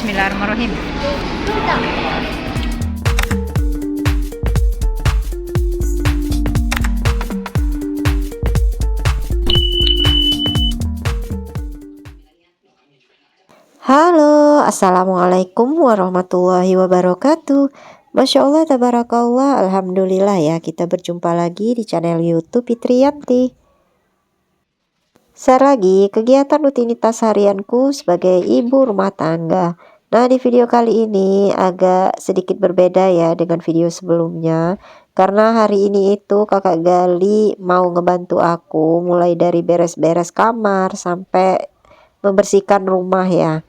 Bismillahirrahmanirrahim. Halo, assalamualaikum warahmatullahi wabarakatuh. Masya Allah, tabarakallah, alhamdulillah ya, kita berjumpa lagi di channel YouTube Fitriyanti. Share lagi kegiatan rutinitas harianku sebagai ibu rumah tangga. Nah, di video kali ini agak sedikit berbeda ya dengan video sebelumnya, karena hari ini itu kakak Gali mau ngebantu aku mulai dari beres-beres kamar sampai membersihkan rumah ya.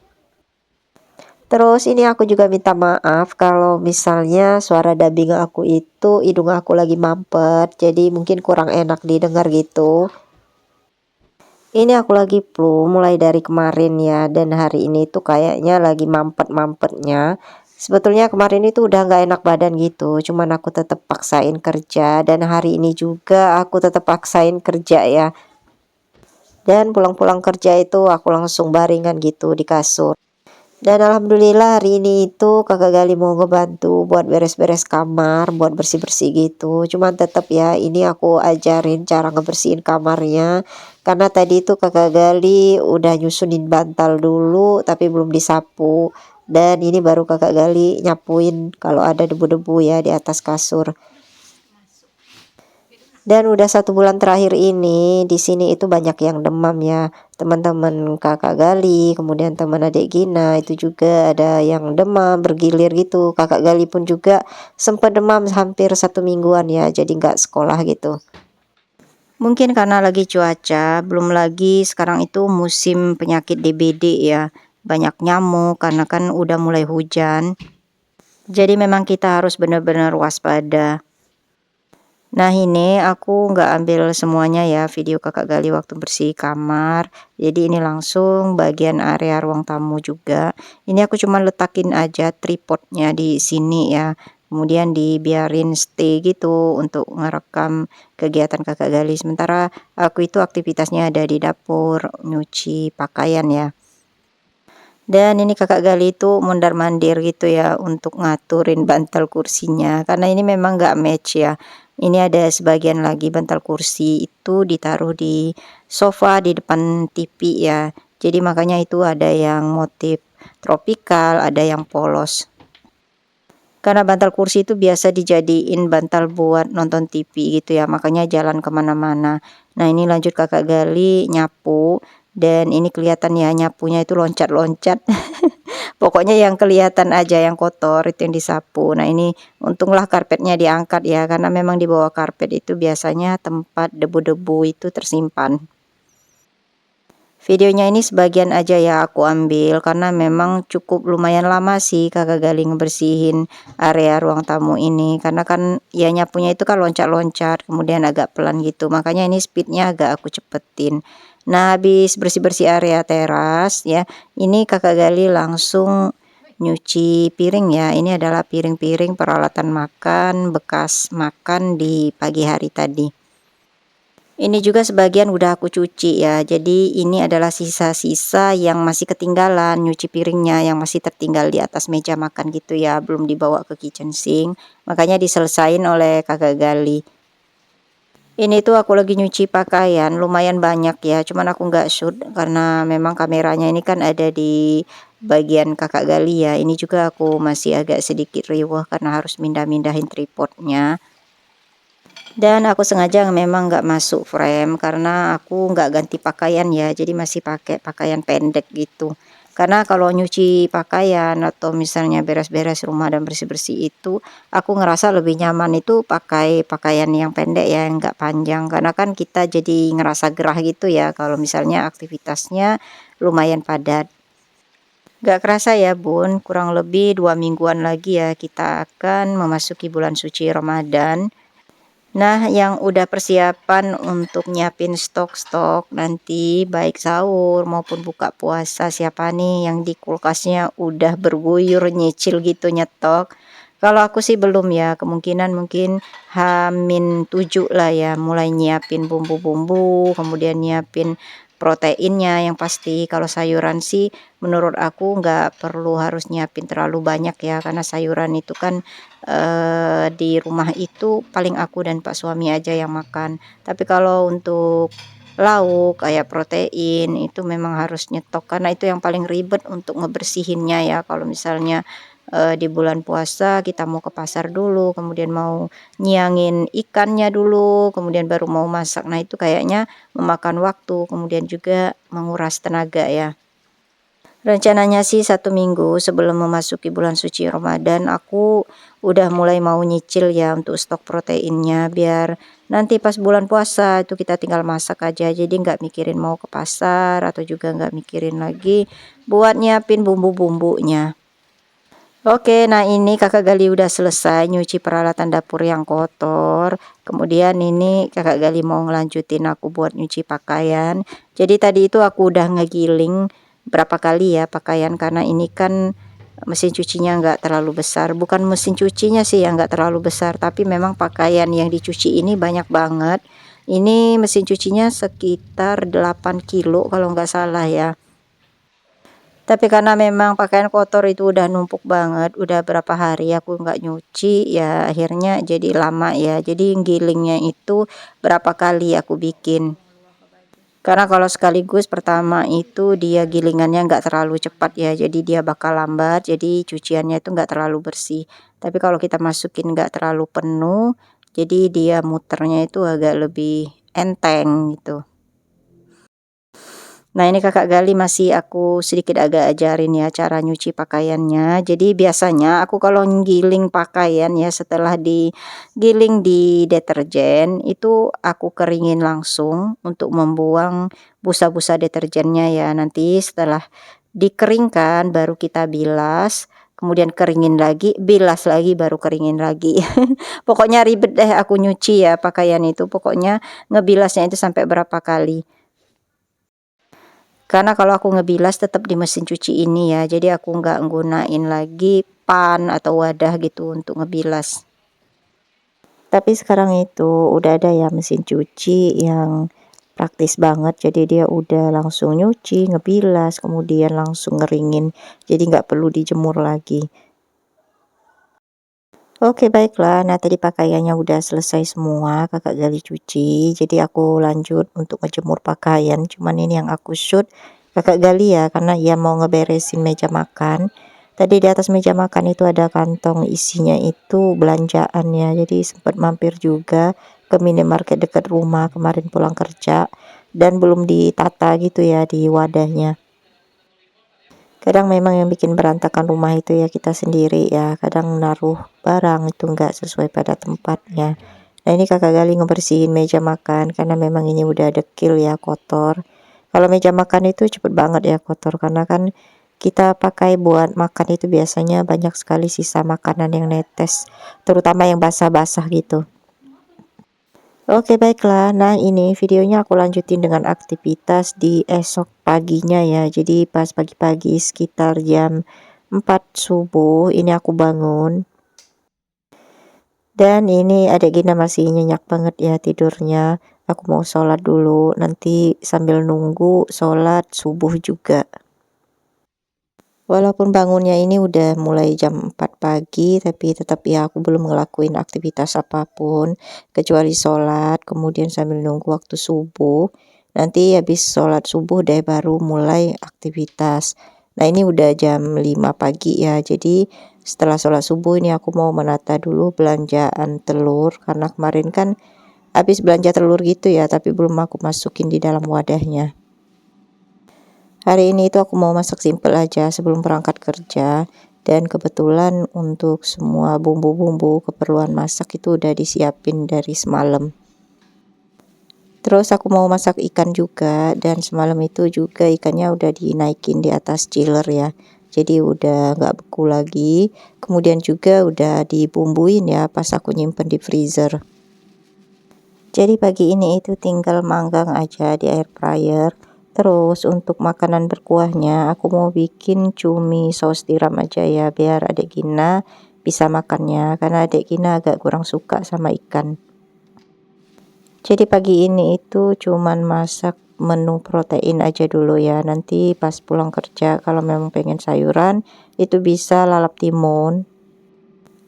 Terus ini aku juga minta maaf kalau misalnya suara dubbing aku itu hidung aku lagi mampet, jadi mungkin kurang enak didengar gitu. Ini aku lagi flu mulai dari kemarin ya, dan hari ini tuh kayaknya lagi mampet-mampetnya. Sebetulnya kemarin itu udah nggak enak badan gitu, cuman aku tetap paksain kerja, dan hari ini juga aku tetap paksain kerja ya. Dan pulang-pulang kerja itu aku langsung baringan gitu di kasur. Dan alhamdulillah hari ini itu kakak Gali mau ngebantu buat beres-beres kamar, buat bersih-bersih gitu. Cuman tetap ya, ini aku ajarin cara ngebersihin kamarnya. Karena tadi itu kakak Gali udah nyusunin bantal dulu tapi belum disapu. Dan ini baru kakak Gali nyapuin kalau ada debu-debu ya di atas kasur. Dan udah 1 bulan terakhir ini di sini itu banyak yang demam ya, teman-teman kakak Gali, kemudian teman adik Gina itu juga ada yang demam bergilir gitu. Kakak Gali pun juga sempat demam hampir 1 mingguan ya, jadi nggak sekolah gitu. Mungkin karena lagi cuaca, belum lagi sekarang itu musim penyakit DBD ya, banyak nyamuk karena kan udah mulai hujan. Jadi memang kita harus benar-benar waspada. Nah, ini aku nggak ambil semuanya ya video kakak Gali waktu bersih kamar. Jadi ini langsung bagian area ruang tamu juga. Ini aku cuma letakin aja tripodnya di sini ya. Kemudian dibiarin stay gitu untuk ngerekam kegiatan kakak Gali. Sementara aku itu aktivitasnya ada di dapur nyuci pakaian ya. Dan ini kakak Gali itu mondar-mandir gitu ya untuk ngaturin bantal kursinya, karena ini memang nggak match ya. Ini ada sebagian lagi bantal kursi itu ditaruh di sofa di depan TV ya. Jadi makanya itu ada yang motif tropikal, ada yang polos. Karena bantal kursi itu biasa dijadiin bantal buat nonton TV gitu ya, makanya jalan kemana-mana. Nah, ini lanjut kakak Gali nyapu, dan ini kelihatan ya nyapunya itu loncat-loncat. Pokoknya yang kelihatan aja yang kotor itu yang disapu. Nah, ini untunglah karpetnya diangkat ya, karena memang di bawah karpet itu biasanya tempat debu-debu itu tersimpan. Videonya ini sebagian aja ya aku ambil karena memang cukup lumayan lama sih kakak Gali ngebersihin area ruang tamu ini, karena kan ya nyapunya itu kan loncat-loncat kemudian agak pelan gitu, makanya ini speednya agak aku cepetin. Nah, habis bersih-bersih area teras ya, ini kakak Gali langsung nyuci piring ya. Ini adalah piring-piring peralatan makan bekas makan di pagi hari tadi. Ini juga sebagian udah aku cuci ya, jadi ini adalah sisa-sisa yang masih ketinggalan, nyuci piringnya yang masih tertinggal di atas meja makan gitu ya, belum dibawa ke kitchen sink, makanya diselesain oleh kakak Gali. Ini tuh aku lagi nyuci pakaian lumayan banyak ya, cuman aku nggak shoot karena memang kameranya ini kan ada di bagian kakak Gali ya. Ini juga aku masih agak sedikit riwah karena harus mindah-mindahin tripodnya. Dan aku sengaja memang nggak masuk frame karena aku nggak ganti pakaian ya, jadi masih pakai pakaian pendek gitu. Karena kalau nyuci pakaian atau misalnya beres-beres rumah dan bersih-bersih itu, aku ngerasa lebih nyaman itu pakai pakaian yang pendek ya, yang nggak panjang. Karena kan kita jadi ngerasa gerah gitu ya kalau misalnya aktivitasnya lumayan padat. Gak kerasa ya bun, kurang lebih 2 mingguan lagi ya kita akan memasuki bulan suci Ramadan. Nah, yang udah persiapan untuk nyiapin stok-stok nanti baik sahur maupun buka puasa, siapa nih yang di kulkasnya udah berguyur nyicil gitu nyetok. Kalau aku sih belum ya, kemungkinan mungkin H-7 lah ya, mulai nyiapin bumbu-bumbu, kemudian nyiapin proteinnya yang pasti. Kalau sayuran sih menurut aku nggak perlu harus nyiapin terlalu banyak ya, karena sayuran itu kan di rumah itu paling aku dan pak suami aja yang makan. Tapi kalau untuk lauk kayak protein itu memang harus nyetok, karena itu yang paling ribet untuk ngebersihinnya ya. Kalau misalnya di bulan puasa kita mau ke pasar dulu, kemudian mau nyiangin ikannya dulu, kemudian baru mau masak. Nah itu kayaknya memakan waktu, kemudian juga menguras tenaga ya. Rencananya sih 1 minggu sebelum memasuki bulan suci Ramadan, aku udah mulai mau nyicil ya untuk stok proteinnya, biar nanti pas bulan puasa itu kita tinggal masak aja, jadi nggak mikirin mau ke pasar atau juga nggak mikirin lagi buat nyiapin bumbu-bumbunya. Oke, nah ini Kakak Gali udah selesai nyuci peralatan dapur yang kotor. Kemudian ini Kakak Gali mau ngelanjutin aku buat nyuci pakaian. Jadi tadi itu aku udah ngegiling berapa kali ya pakaian, karena ini kan mesin cucinya nggak terlalu besar. Bukan mesin cucinya sih yang nggak terlalu besar, tapi memang pakaian yang dicuci ini banyak banget. Ini mesin cucinya sekitar 8 kilo kalau nggak salah ya. Tapi karena memang pakaian kotor itu udah numpuk banget, udah berapa hari aku nggak nyuci, ya akhirnya jadi lama ya. Jadi gilingnya itu berapa kali aku bikin. Karena kalau sekaligus pertama itu dia gilingannya nggak terlalu cepat ya, jadi dia bakal lambat, jadi cuciannya itu nggak terlalu bersih. Tapi kalau kita masukin nggak terlalu penuh, jadi dia muternya itu agak lebih enteng gitu. Nah ini Kakak Gali masih aku sedikit agak ajarin ya cara nyuci pakaiannya. Jadi biasanya aku kalau giling pakaian ya setelah digiling di deterjen itu aku keringin langsung untuk membuang busa-busa deterjennya ya. Nanti setelah dikeringkan baru kita bilas, kemudian keringin lagi, bilas lagi, baru keringin lagi. Pokoknya ribet deh aku nyuci ya pakaian itu, pokoknya ngebilasnya itu sampai berapa kali. Karena kalau aku ngebilas tetap di mesin cuci ini ya, jadi aku nggak nggunain lagi pan atau wadah gitu untuk ngebilas. Tapi sekarang itu udah ada ya mesin cuci yang praktis banget, jadi dia udah langsung nyuci, ngebilas, kemudian langsung ngeringin, jadi nggak perlu dijemur lagi. Oke baiklah, nah tadi pakaiannya udah selesai semua Kakak Gali cuci, jadi aku lanjut untuk ngejemur pakaian, cuman ini yang aku shoot Kakak Gali ya, karena ia mau ngeberesin meja makan. Tadi di atas meja makan itu ada kantong isinya itu belanjaan ya, jadi sempat mampir juga ke minimarket dekat rumah kemarin pulang kerja, dan belum ditata gitu ya di wadahnya. Kadang memang yang bikin berantakan rumah itu ya kita sendiri ya, kadang naruh barang itu enggak sesuai pada tempatnya. Nah ini Kakak Gali ngebersihin meja makan karena memang ini udah dekil ya, kotor. Kalau meja makan itu cepet banget ya kotor, karena kan kita pakai buat makan itu biasanya banyak sekali sisa makanan yang netes, terutama yang basah-basah gitu. Oke baiklah, nah ini videonya aku lanjutin dengan aktivitas di esok paginya ya. Jadi pas pagi-pagi sekitar jam 4 subuh ini aku bangun. Dan ini adik Gina masih nyenyak banget ya tidurnya. Aku mau sholat dulu, nanti sambil nunggu sholat subuh juga. Walaupun bangunnya ini udah mulai jam 4 pagi, tapi tetap ya aku belum ngelakuin aktivitas apapun, kecuali sholat, kemudian sambil nunggu waktu subuh. Nanti habis sholat subuh deh baru mulai aktivitas. Nah ini udah jam 5 pagi ya, jadi setelah sholat subuh ini aku mau menata dulu belanjaan telur, karena kemarin kan habis belanja telur gitu ya, tapi belum aku masukin di dalam wadahnya. Hari ini itu aku mau masak simple aja sebelum berangkat kerja, dan kebetulan untuk semua bumbu-bumbu keperluan masak itu udah disiapin dari semalam. Terus aku mau masak ikan juga, dan semalam itu juga ikannya udah dinaikin di atas chiller ya, jadi udah nggak beku lagi. Kemudian juga udah dibumbuin ya pas aku nyimpen di freezer. Jadi pagi ini itu tinggal manggang aja di air fryer. Terus untuk makanan berkuahnya aku mau bikin cumi saus tiram aja ya, biar adik Gina bisa makannya, karena adik Gina agak kurang suka sama ikan. Jadi pagi ini itu cuman masak menu protein aja dulu ya. Nanti pas pulang kerja kalau memang pengen sayuran itu bisa lalap timun.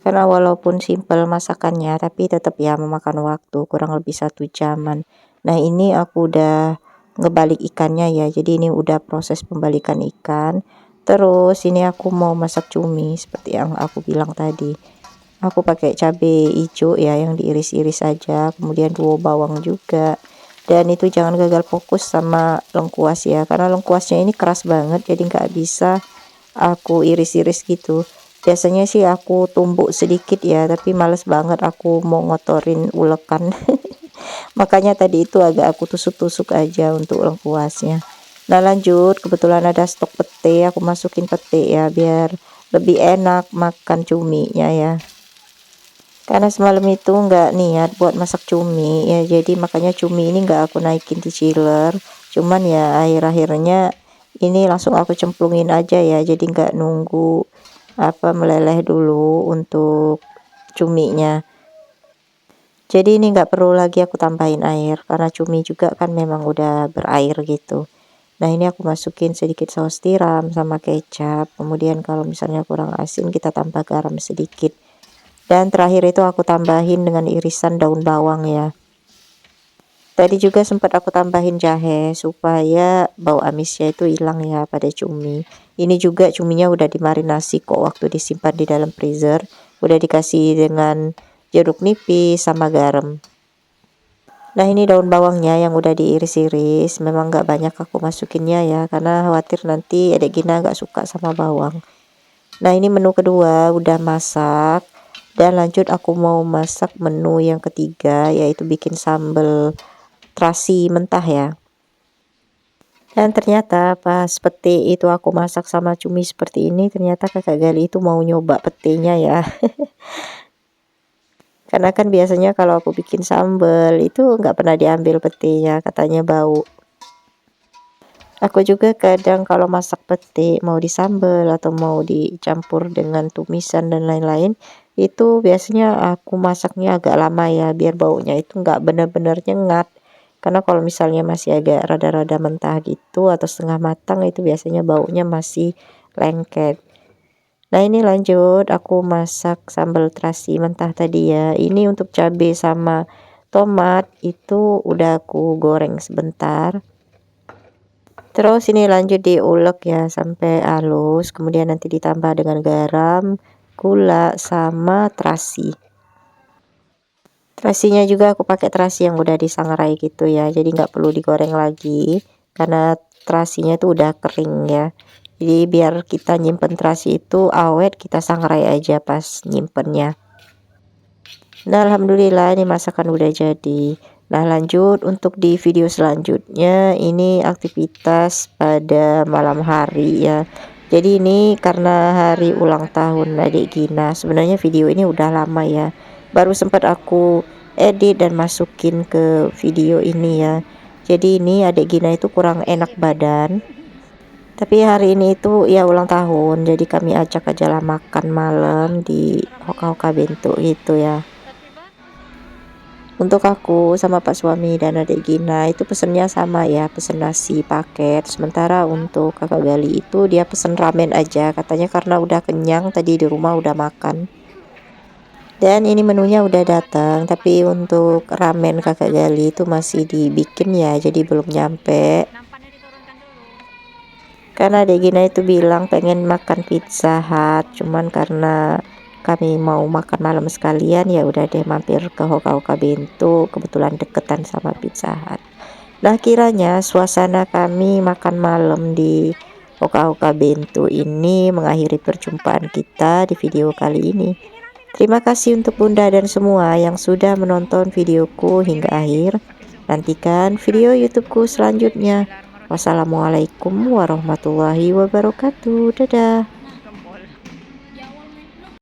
Karena walaupun simpel masakannya tapi tetap ya memakan waktu kurang lebih 1 jaman. Nah ini aku udah ngebalik ikannya ya. Jadi ini udah proses pembalikan ikan. Terus ini aku mau masak cumi seperti yang aku bilang tadi. Aku pakai cabai hijau ya yang diiris-iris saja, kemudian 2 bawang juga. Dan itu jangan gagal fokus sama lengkuas ya, karena lengkuasnya ini keras banget jadi nggak bisa aku iris-iris gitu. Biasanya sih aku tumbuk sedikit ya, tapi males banget aku mau ngotorin ulekan. Makanya tadi itu agak aku tusuk-tusuk aja untuk lengkuasnya. Nah lanjut, kebetulan ada stok pete, aku masukin pete ya biar lebih enak makan cuminya ya. Karena semalam itu nggak niat buat masak cumi ya, jadi makanya cumi ini nggak aku naikin di chiller. Cuman ya akhir-akhirnya ini langsung aku cemplungin aja ya, jadi nggak nunggu apa meleleh dulu untuk cuminya. Jadi ini nggak perlu lagi aku tambahin air karena cumi juga kan memang udah berair gitu. Nah ini aku masukin sedikit saus tiram sama kecap, kemudian kalau misalnya kurang asin kita tambah garam sedikit. Dan terakhir itu aku tambahin dengan irisan daun bawang ya. Tadi juga sempat aku tambahin jahe supaya bau amisnya itu hilang ya pada cumi. Ini juga cuminya udah dimarinasi kok waktu disimpan di dalam freezer. Udah dikasih dengan jeruk nipis sama garam. Nah ini daun bawangnya yang udah diiris-iris. Memang gak banyak aku masukinnya ya, karena khawatir nanti adek Gina gak suka sama bawang. Nah ini menu kedua udah masak. Dan lanjut aku mau masak menu yang ketiga, yaitu bikin sambal terasi mentah ya. Dan ternyata pas pete itu aku masak sama cumi seperti ini, ternyata kakak Gali itu mau nyoba petenya ya. Karena kan biasanya kalau aku bikin sambal itu nggak pernah diambil petenya, katanya bau. Aku juga kadang kalau masak pete mau disambal atau mau dicampur dengan tumisan dan lain-lain, itu biasanya aku masaknya agak lama ya biar baunya itu nggak benar-benar nyengat. Karena kalau misalnya masih agak rada-rada mentah gitu atau setengah matang itu biasanya baunya masih lengket. Nah ini lanjut aku masak sambal terasi mentah tadi ya. Ini untuk cabai sama tomat itu udah aku goreng sebentar. Terus ini lanjut diulek ya sampai halus, kemudian nanti ditambah dengan garam, gula, sama terasi. Terasinya juga aku pakai terasi yang udah disangrai gitu ya, jadi nggak perlu digoreng lagi karena terasinya itu udah kering ya. Jadi biar kita nyimpen terasi itu awet, kita sangrai aja pas nyimpennya. Nah alhamdulillah ini masakan udah jadi. Nah lanjut untuk di video selanjutnya ini aktivitas pada malam hari ya. Jadi ini karena hari ulang tahun adik Gina, sebenarnya video ini udah lama ya, baru sempat aku edit dan masukin ke video ini ya. Jadi ini adik Gina itu kurang enak badan, tapi hari ini itu ya ulang tahun, jadi kami ajak aja lah makan malam di Hoka Hoka Bento gitu ya. Untuk aku sama Pak suami dan adik Gina itu pesennya sama ya, pesen nasi paket. Sementara untuk kakak Gali itu dia pesen ramen aja, katanya karena udah kenyang tadi di rumah udah makan. Dan ini menunya udah datang, tapi untuk ramen kakak Gali itu masih dibikin ya, jadi belum nyampe. Karena adik Gina itu bilang pengen makan Pizza Hut, cuman karena kami mau makan malam sekalian ya udah deh mampir ke Hoka Hoka Bento, kebetulan deketan sama Pizza Hut. Nah kiranya suasana kami makan malam di Hoka Hoka Bento ini mengakhiri perjumpaan kita di video kali ini. Terima kasih untuk Bunda dan semua yang sudah menonton videoku hingga akhir. Nantikan video YouTubeku selanjutnya. Wassalamualaikum warahmatullahi wabarakatuh. Dadah.